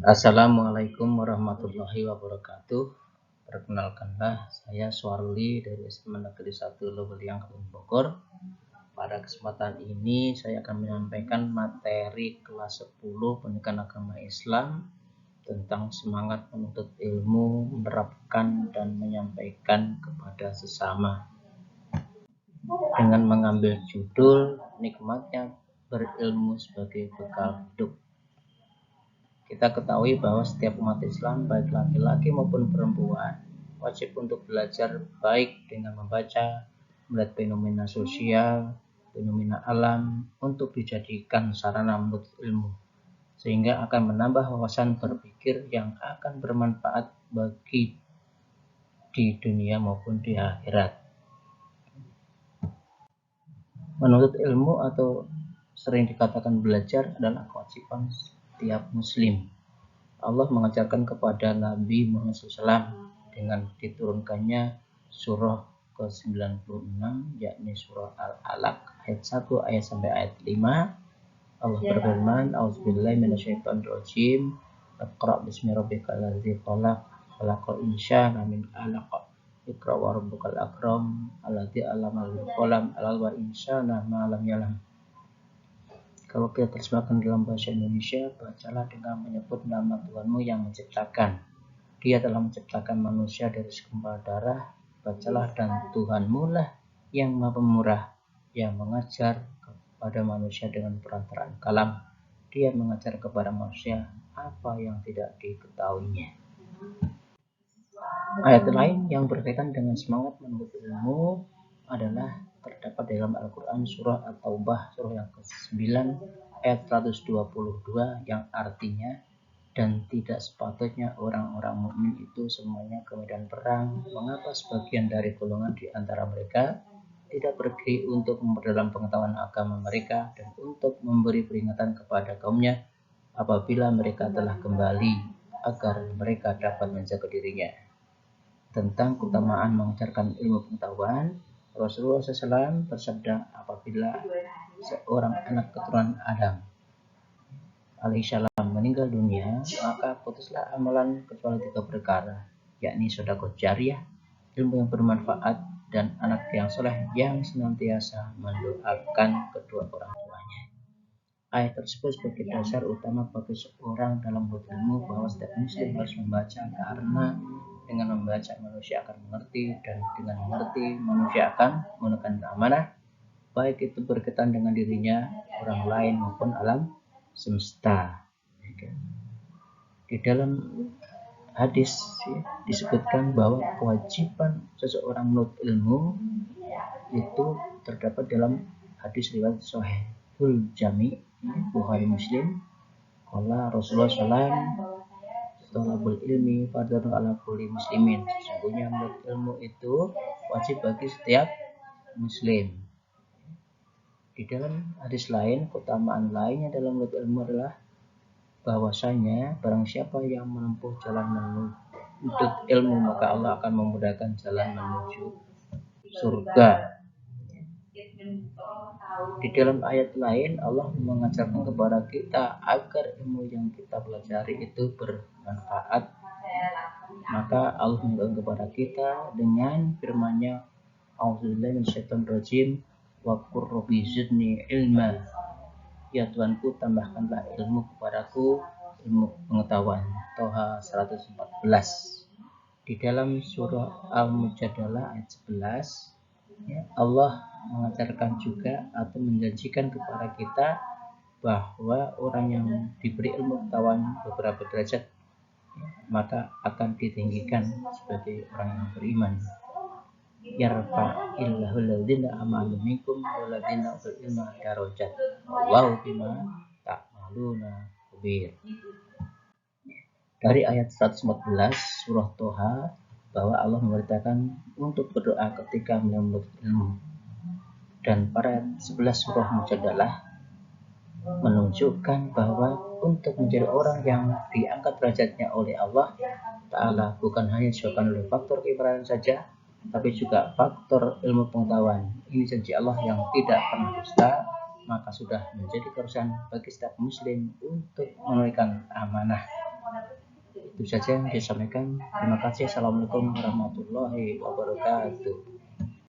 Assalamualaikum warahmatullahi wabarakatuh. Perkenalkanlah, saya Suarli dari SMA Negeri 1 Lewiliang, Kabupaten Bogor. Pada kesempatan ini saya akan menyampaikan materi kelas 10 Pendidikan Agama Islam tentang semangat menuntut ilmu, menerapkan dan menyampaikan kepada sesama, dengan mengambil judul Nikmatnya Berilmu sebagai Bekal Hidup. Kita ketahui bahwa setiap umat Islam, baik laki-laki maupun perempuan, wajib untuk belajar baik dengan membaca, melihat fenomena sosial, fenomena alam, untuk dijadikan sarana menuntut ilmu, sehingga akan menambah wawasan berpikir yang akan bermanfaat bagi di dunia maupun di akhirat. Menuntut ilmu atau sering dikatakan belajar adalah kewajiban setiap muslim. Allah mengajarkan kepada Nabi Muhammad SAW dengan diturunkannya surah ke-96, yakni surah Al-Alaq ayat 1 ayat sampai ayat 5. Allah berfirman, A'udzubillahi minasyaitonirrajim. Iqra bismi rabbikal ladzi khalaq, khalaqal insana min 'alaq. Iqra wa rabbukal akram, alladzi 'allama bil qalam, 'allama insana ma lam ya'lam. Kalau kita terjemahkan dalam bahasa Indonesia, bacalah dengan menyebut nama Tuhanmu yang menciptakan. Dia telah menciptakan manusia dari segumpal darah. Bacalah, dan Tuhanmu lah yang Maha Pemurah, yang mengajar kepada manusia dengan perantaraan kalam. Dia mengajar kepada manusia apa yang tidak diketahuinya. Ayat lain yang berkaitan dengan semangat menuntut ilmu adalah terdapat dalam Al-Quran surah At-Taubah surah yang ke-9 ayat 122 yang artinya, dan tidak sepatutnya orang-orang mukmin itu semuanya ke medan perang. Mengapa sebagian dari golongan di antara mereka tidak pergi untuk memperdalam pengetahuan agama mereka dan untuk memberi peringatan kepada kaumnya apabila mereka telah kembali, agar mereka dapat menjaga dirinya. Tentang keutamaan mengajarkan ilmu pengetahuan, Rasulullah SAW bersabda, apabila seorang anak keturunan Adam alaihissalam meninggal dunia, maka putuslah amalan kecuali 3 perkara, yakni sedekah jariyah, ilmu yang bermanfaat, dan anak yang soleh yang senantiasa mendoakan kedua orang tuanya. Ayat tersebut sebagai dasar utama bagi seorang dalam berilmu bahwa setiap muslim harus membaca, karena dengan membaca manusia akan mengerti, dan dengan mengerti manusia akan menekan amanah, baik itu berkaitan dengan dirinya, orang lain maupun alam semesta. Di dalam hadis disebutkan bahwa kewajiban seseorang menuntut ilmu itu terdapat dalam hadis riwayat Sahihul Jami' Bukhari Muslim. Qala Rasulullah SAW, thalabul ilmi fardun ala kulli muslimin. Sesungguhnya menuntut ilmu itu wajib bagi setiap muslim. Di dalam hadis lain, keutamaan lainnya dalam menuntut ilmu adalah bahwasanya barang siapa yang menempuh jalan menuntut ilmu, maka Allah akan memudahkan jalan menuju surga. Di dalam ayat lain, Allah mengajarkan kepada kita agar ilmu yang kita pelajari itu bermanfaat. Maka Allah mengingatkan kepada kita dengan firman-Nya, A'udzubillahi minasyaitonirrajim, wa qur rabbi zidni ilma. Ya Tuhanku, tambahkanlah ilmu kepadaku, ilmu pengetahuan. Toha 114. Di dalam surah Al-Mujadalah ayat 11, Allah mengajarkan juga atau menjanjikan kepada kita bahwa orang yang diberi ilmu pengetahuan beberapa derajat, maka akan ditinggikan sebagai orang yang beriman. Yarfa'illahu alladzina amanu minkum walladzina utul ilma darajat. Wallahu bima ta'maluna khabir. Dari ayat 114 surah Toha bahwa Allah memberitakan untuk berdoa ketika menuntut ilmu. Dan pada ayat 11 surah Mujadalah menunjukkan bahwa untuk menjadi orang yang diangkat derajatnya oleh Allah Ta'ala bukan hanya disebabkan oleh faktor keimanan saja, tapi juga faktor ilmu pengetahuan. Ini janji Allah yang tidak pernah dusta. maka sudah menjadi keharusan bagi setiap muslim untuk menunaikan amanah. Itu saja yang disampaikan. Terima kasih. Assalamualaikum warahmatullahi wabarakatuh.